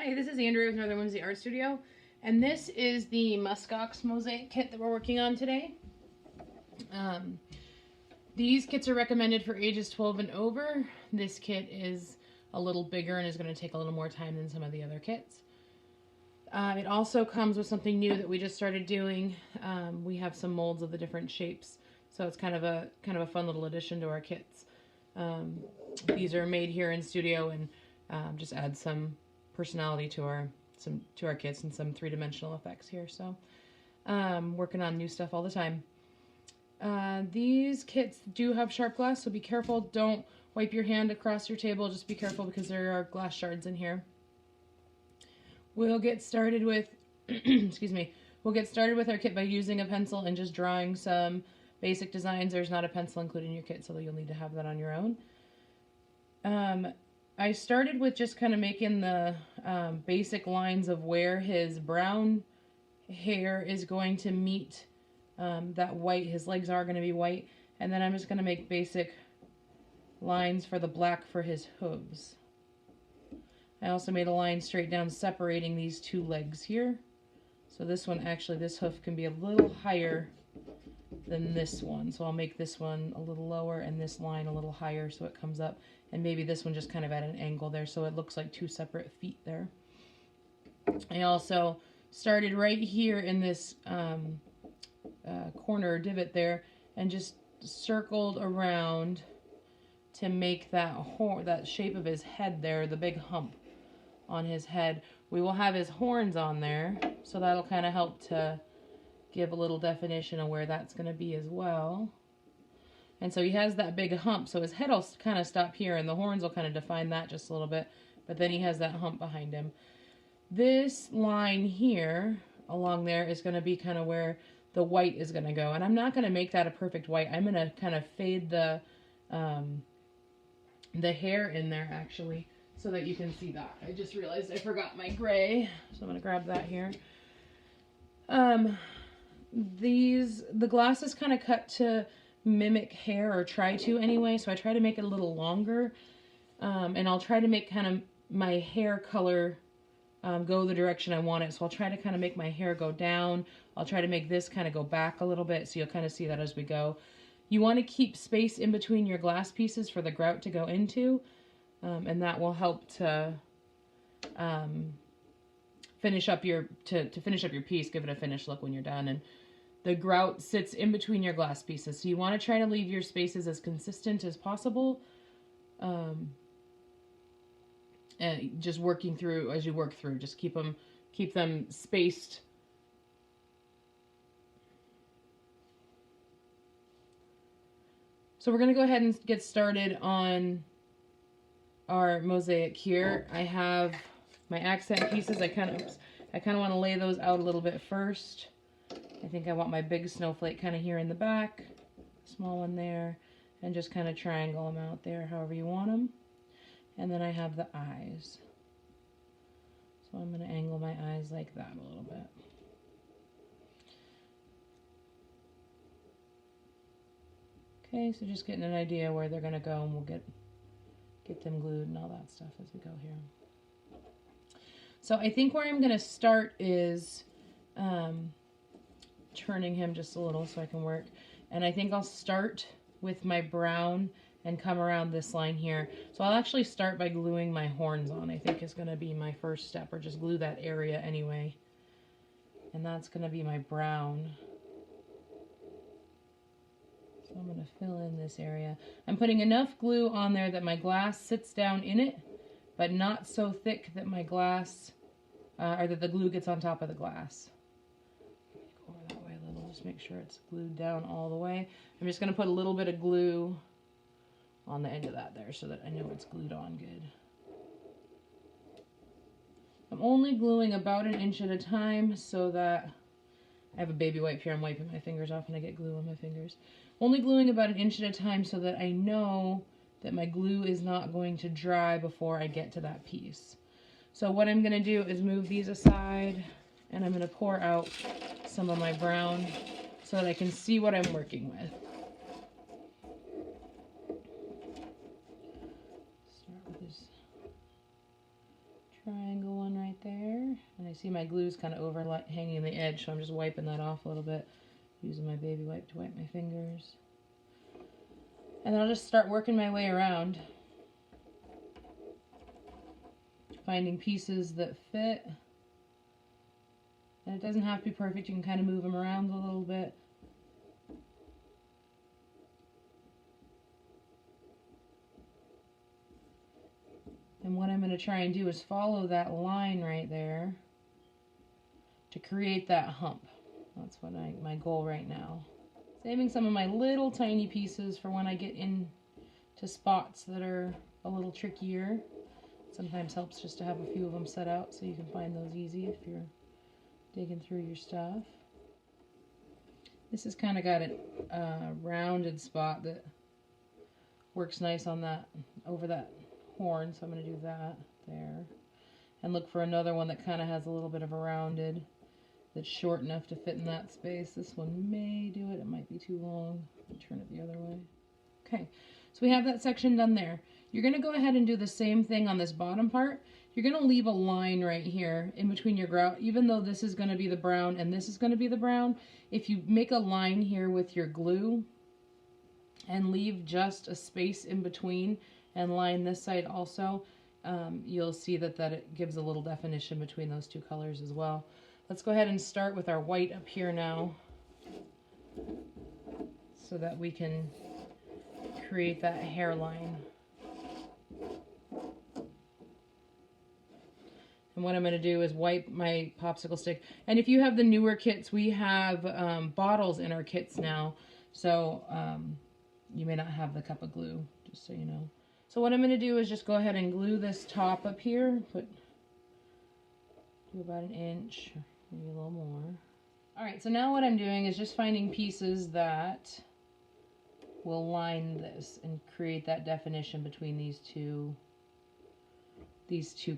Hi, this is Andrea with Northern Whimsy Art Studio, and this is the Muskox Mosaic Kit that we're working on today. These kits are recommended for ages 12 and over. This kit is a little bigger and is going to take a little more time than some of the other kits. It also comes with something new that we just started doing. We have some molds of the different shapes, so it's kind of a fun little addition to our kits. These are made here in studio and just add some personality to our kits and some three-dimensional effects here. So working on new stuff all the time. These kits do have sharp glass, so be careful. Don't wipe your hand across your table. Just be careful because there are glass shards in here. We'll get started with excuse me. We'll get started with our kit by using a pencil and just drawing some basic designs. There's not a pencil included in your kit, so you'll need to have that on your own. I started with just kind of making the basic lines of where his brown hair is going to meet that white. His legs are going to be white, and then I'm just going to make basic lines for the black for his hooves. I also made a line straight down separating these two legs here. So this one, actually, this hoof can be a little higher than this one. So I'll make this one a little lower and this line a little higher so it comes up. And maybe this one just kind of at an angle there so it looks like two separate feet there. I also started right here in this corner divot there and just circled around to make that shape of his head there, the big hump on his head. We will have his horns on there, so that'll kind of help to give a little definition of where that's going to be as well. And so he has that big hump, so his head will kind of stop here and the horns will kind of define that just a little bit, but then he has that hump behind him. This line here along there is going to be kind of where the white is going to go, and I'm not going to make that a perfect white. I'm going to kind of fade the hair in there actually so that you can see that. I just realized I forgot my gray, so I'm going to grab that here. The glass is kind of cut to mimic hair, or try to anyway, so I try to make it a little longer, and I'll try to make kind of my hair color go the direction I want it. So I'll try to kind of make my hair go down. I'll try to make this kind of go back a little bit, so you'll kind of see that as we go. You want to keep space in between your glass pieces for the grout to go into, and that will help to finish up your piece, give it a finished look when you're done. And the grout sits in between your glass pieces, so you want to try to leave your spaces as consistent as possible. And just working through, as you work through, just keep them spaced. So we're going to go ahead and get started on our mosaic here. I have my accent pieces. I kind of want to lay those out a little bit first. I think I want my big snowflake kind of here in the back, small one there, and just kind of triangle them out there however you want them. And then I have the eyes. So I'm going to angle my eyes like that a little bit. Okay, so just getting an idea where they're going to go, and we'll get them glued and all that stuff as we go here. So I think where I'm going to start is turning him just a little so I can work. And I think I'll start with my brown and come around this line here. So I'll actually start by gluing my horns on, I think is going to be my first step, or just glue that area anyway. And that's going to be my brown. So I'm going to fill in this area. I'm putting enough glue on there that my glass sits down in it, but not so thick that my glass, or that the glue gets on top of the glass. Go over that way a little, just make sure it's glued down all the way. I'm just going to put a little bit of glue on the end of that there so that I know it's glued on good. I'm only gluing about 1 inch at a time so that I have a baby wipe here. I'm wiping my fingers off and I get glue on my fingers. Only gluing about 1 inch at a time so that I know that my glue is not going to dry before I get to that piece. So what I'm going to do is move these aside, and I'm going to pour out some of my brown so that I can see what I'm working with. Start with this triangle one right I see my glue's kind of overhanging the edge, so I'm just wiping that off a little bit, using my baby wipe to wipe my fingers. And then I'll just start working my way around, finding pieces that fit. And it doesn't have to be perfect, you can kind of move them around a little bit. And what I'm going to try and do is follow that line right there to create that hump. That's what my goal right now. Saving some of my little tiny pieces for when I get into spots that are a little trickier. Sometimes helps just to have a few of them set out so you can find those easy if you're digging through your stuff. This has kind of got a rounded spot that works nice on that, over that horn, so I'm going to do that there. And look for another one that kind of has a little bit of a rounded, that's short enough to fit in that space. This one may do it, it might be too long. Turn it the other way. Okay, so we have that section done there. You're going to go ahead and do the same thing on this bottom part. You're going to leave a line right here in between your grout, even though this is going to be the brown and this is going to be the brown. If you make a line here with your glue and leave just a space in between and line this side also, you'll see that it gives a little definition between those two colors as well. Let's go ahead and start with our white up here now so that we can create that hairline. And what I'm going to do is wipe my popsicle stick. And if you have the newer kits, we have bottles in our kits now. So you may not have the cup of glue, just so you know. So what I'm going to do is just go ahead and glue this top up here. Do about 1 inch, maybe a little more. Alright, so now what I'm doing is just finding pieces that will line this and create that definition between these two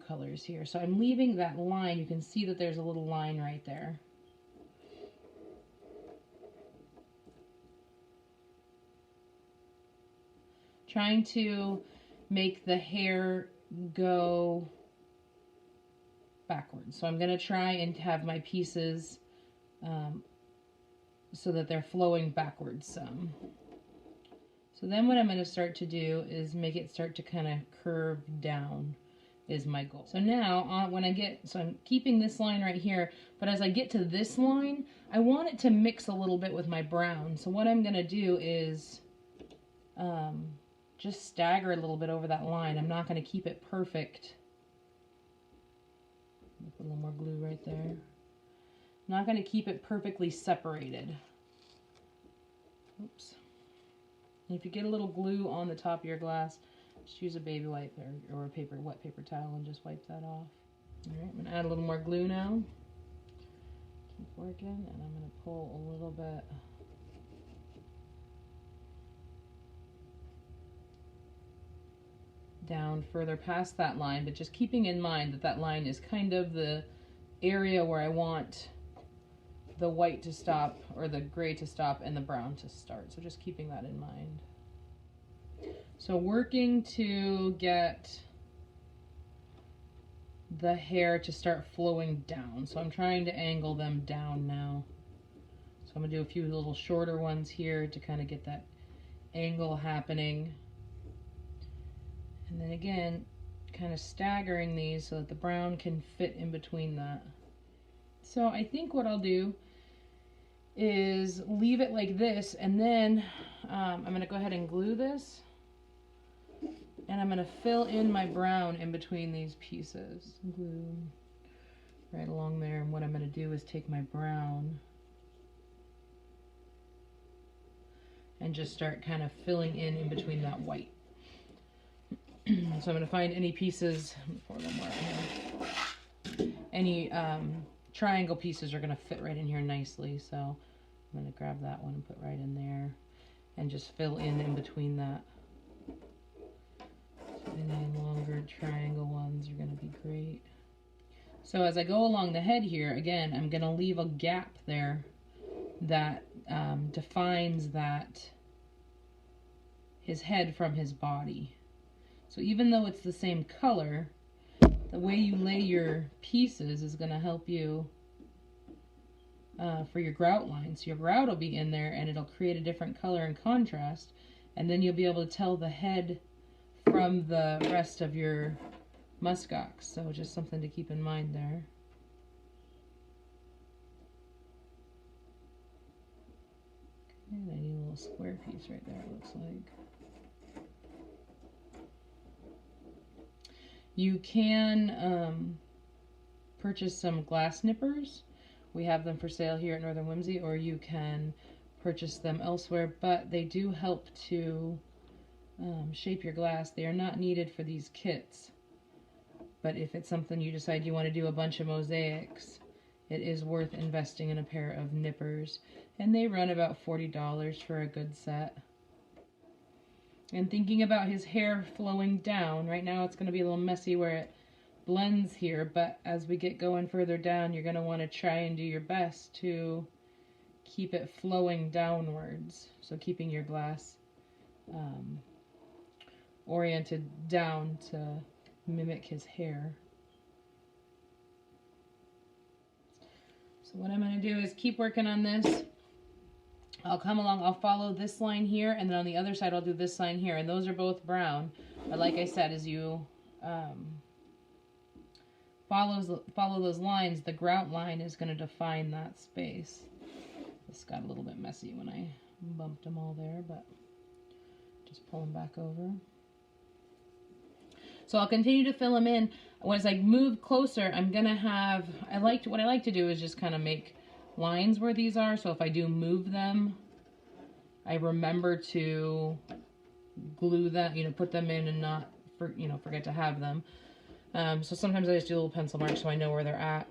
colors here. So I'm leaving that line. You can see that there's a little line right there. Trying to make the hair go backwards. So I'm going to try and have my pieces so that they're flowing backwards some. So then what I'm going to start to do is make it start to kind of curve down is my goal. So now when I get, so I'm keeping this line right here, but as I get to this line, I want it to mix a little bit with my brown. So what I'm going to do is just stagger a little bit over that line. I'm not going to keep it perfect. Put a little more glue right there. I'm not going to keep it perfectly separated. Oops. And if you get a little glue on the top of your glass, just use a baby wipe or a wet paper towel and just wipe that off. Alright, I'm going to add a little more glue now. Keep working, and I'm going to pull a little bit down further past that line, but just keeping in mind that that line is kind of the area where I want the white to stop, or the gray to stop, and the brown to start. So just keeping that in mind. So working to get the hair to start flowing down. So I'm trying to angle them down now. So I'm going to do a few little shorter ones here to kind of get that angle happening. And then again, kind of staggering these so that the brown can fit in between that. So I think what I'll do is leave it like this, and then I'm going to go ahead and glue this. And I'm going to fill in my brown in between these pieces. Glue right along there. And what I'm going to do is take my brown and just start kind of filling in between that white. So I'm going to find any pieces, any triangle pieces are going to fit right in here nicely. So I'm going to grab that one and put right in there and just fill in between that. Any longer triangle ones are going to be great. So as I go along the head here, again, I'm going to leave a gap there that defines his head from his body. So even though it's the same color, the way you lay your pieces is going to help you for your grout lines. Your grout will be in there and it'll create a different color and contrast, and then you'll be able to tell the head from the rest of your muskox. So just something to keep in mind there. And I need a little square piece right there, it looks like. You can purchase some glass nippers. We have them for sale here at Northern Whimsy, or you can purchase them elsewhere, but they do help to shape your glass. They are not needed for these kits, but if it's something you decide you want to do a bunch of mosaics, it is worth investing in a pair of nippers, and they run about $40 for a good set. And thinking about his hair flowing down, right now it's going to be a little messy where it blends here, but as we get going further down, you're going to want to try and do your best to keep it flowing downwards. So keeping your glass oriented down to mimic his hair. So what I'm going to do is keep working on this. I'll come along, I'll follow this line here, and then on the other side I'll do this line here, and those are both brown. But like I said, as you follow those lines, the grout line is going to define that space. This got a little bit messy when I bumped them all there, but just pull them back over. So I'll continue to fill them in. As I move closer, I'm going to have, what I like to do is just kind of make lines where these are, so if I do move them, I remember to glue them, put them in and not, forget to have them. So sometimes I just do a little pencil mark so I know where they're at.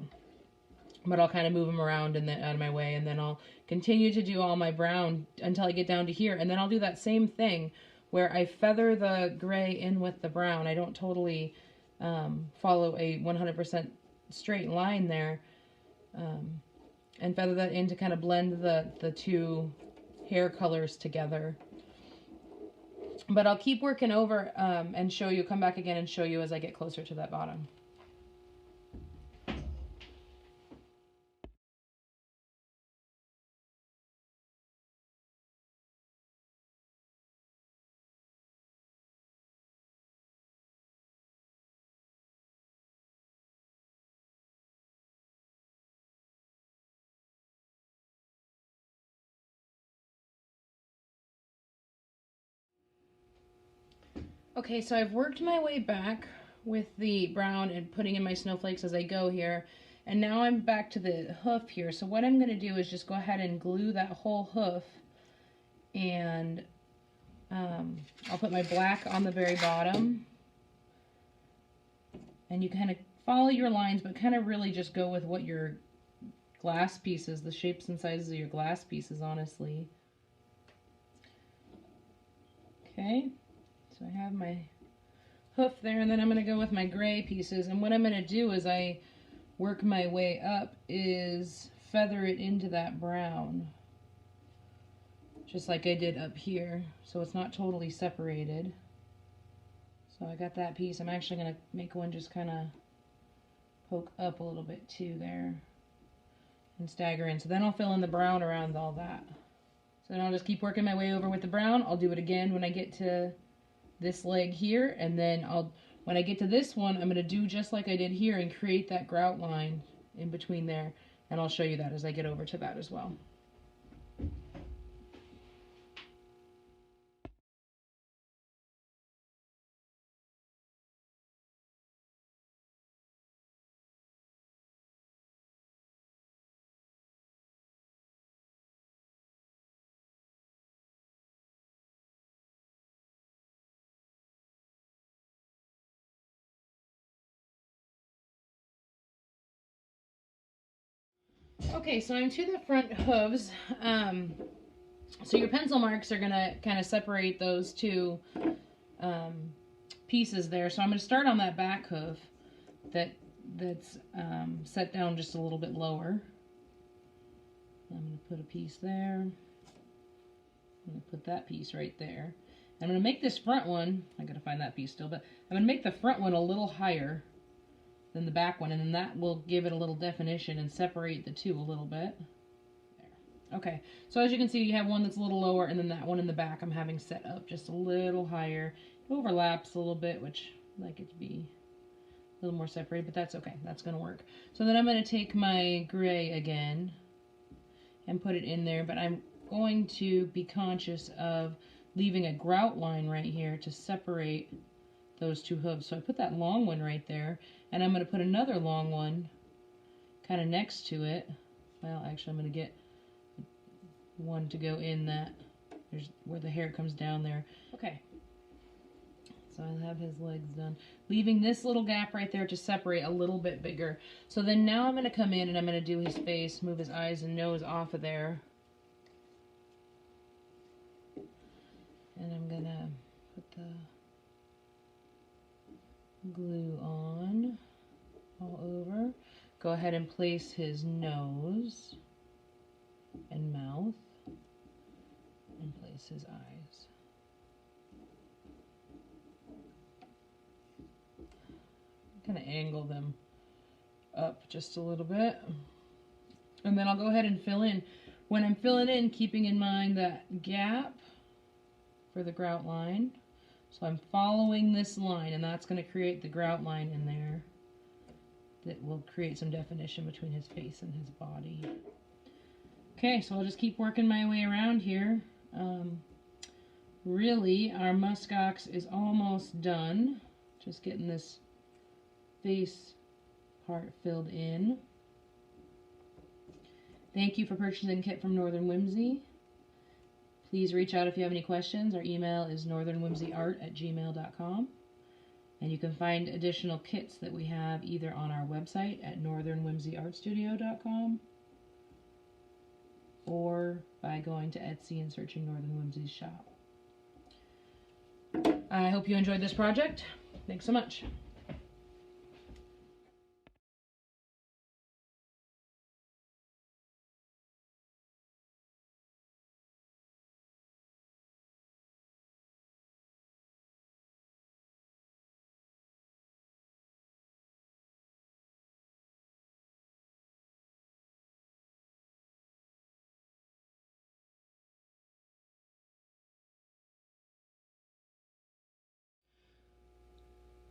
But I'll kind of move them around and then out of my way, and then I'll continue to do all my brown until I get down to here, and then I'll do that same thing where I feather the gray in with the brown. I don't totally follow a 100% straight line there. And feather that in to kind of blend the two hair colors together. But I'll keep working over and show you, come back again and show you as I get closer to that bottom. Okay, so I've worked my way back with the brown and putting in my snowflakes as I go here. And now I'm back to the hoof here. So what I'm going to do is just go ahead and glue that whole hoof. And I'll put my black on the very bottom. And you kind of follow your lines, but kind of really just go with what your glass pieces, the shapes and sizes of your glass pieces, honestly. Okay. So I have my hoof there, and then I'm going to go with my gray pieces, and what I'm going to do as I work my way up is feather it into that brown, just like I did up here, so it's not totally separated. So I got that piece. I'm actually going to make one just kind of poke up a little bit too there and stagger in. So then I'll fill in the brown around all that. So then I'll just keep working my way over with the brown. I'll do it again when I get to this leg here, and then when I get to this one, I'm going to do just like I did here and create that grout line in between there, and I'll show you that as I get over to that as well. Okay, so I'm to the front hooves. So your pencil marks are going to kind of separate those two pieces there. So I'm going to start on that back hoof that's set down just a little bit lower. I'm going to put a piece there. I'm going to put that piece right there. I'm going to make this front one, I got to find that piece still, but I'm going to make the front one a little higher than the back one, and then that will give it a little definition and separate the two a little bit. There. Okay, so as you can see, you have one that's a little lower, and then that one in the back I'm having set up just a little higher. It overlaps a little bit, which I'd like it to be a little more separated, but that's okay. That's going to work. So then I'm going to take my gray again and put it in there, but I'm going to be conscious of leaving a grout line right here to separate those two hooves. So I put that long one right there, and I'm going to put another long one kind of next to it. Well, actually I'm going to get one to go in that, there's where the hair comes down there. Okay, so I'll have his legs done, leaving this little gap right there to separate a little bit bigger. So then now I'm going to come in and I'm going to do his face, move his eyes and nose off of there. And I'm going to put the glue on all over. Go ahead and place his nose and mouth and place his eyes. Kind of angle them up just a little bit. And then I'll go ahead and fill in. When I'm filling in, keeping in mind that gap for the grout line. So I'm following this line, and that's going to create the grout line in there that will create some definition between his face and his body. Okay, so I'll just keep working my way around here. Really, our muskox is almost done. Just getting this face part filled in. Thank you for purchasing a kit from Northern Whimsy. Please reach out if you have any questions. Our email is northernwhimsyart@gmail.com. And you can find additional kits that we have either on our website at northernwhimsyartstudio.com or by going to Etsy and searching Northern Whimsy's shop. I hope you enjoyed this project. Thanks so much.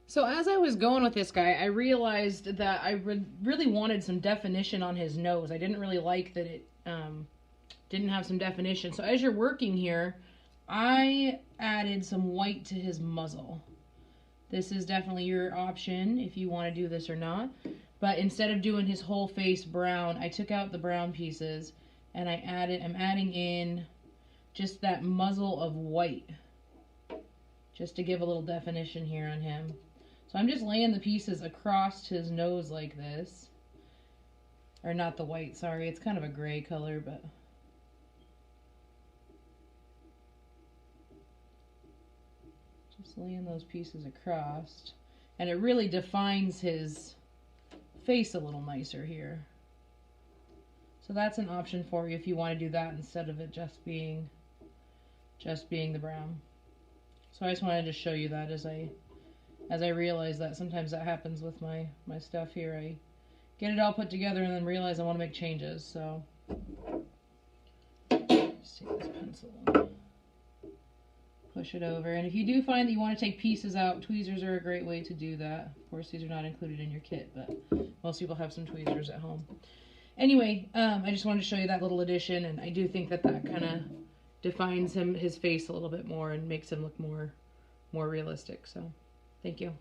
So as I was going with this guy, I realized that I really wanted some definition on his nose. I didn't really like that it didn't have some definition. So as you're working here, I added some white to his muzzle. This is definitely your option if you want to do this or not. But instead of doing his whole face brown, I took out the brown pieces and I'm adding in just that muzzle of white, just to give a little definition here on him. So I'm just laying the pieces across his nose like this. Or not the white, sorry. It's kind of a gray color, but... just laying those pieces across. And it really defines his face a little nicer here. So that's an option for you if you want to do that instead of it just being the brown. So I just wanted to show you that as I realize that sometimes that happens with my stuff here. I get it all put together and then realize I want to make changes. So just take this pencil and push it over. And if you do find that you want to take pieces out, tweezers are a great way to do that. Of course, these are not included in your kit, but most people have some tweezers at home. Anyway, I just wanted to show you that little addition, and I do think that kind of defines his face a little bit more and makes him look more realistic. So thank you.